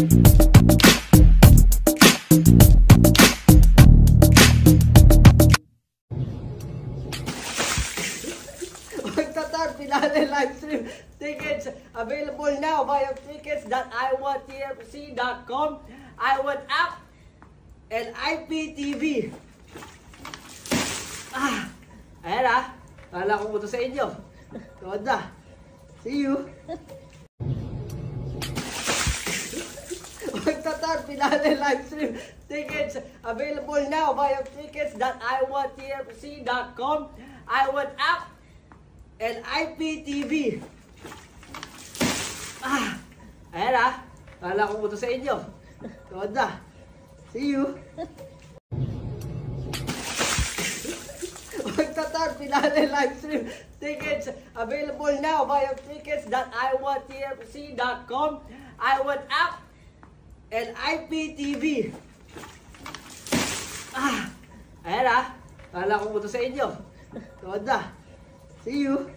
Magtatag finale live stream tickets available now via tickets.iwantTFC.com, iWant app, and IPTV. Ayan kala ko puto sa inyo. Tuwad na. See you. Magtatag finale live stream tickets available now via tickets.iwantTFC.com, iWant app, and IPTV. Ayan kala ko puto sa inyo. Tuwad na. See you. Magtatag finale live stream tickets available now via tickets.iwantTFC.com, iWant app, and IPTV. Ayan kala ko puto sa inyo. Tuwad na. See you.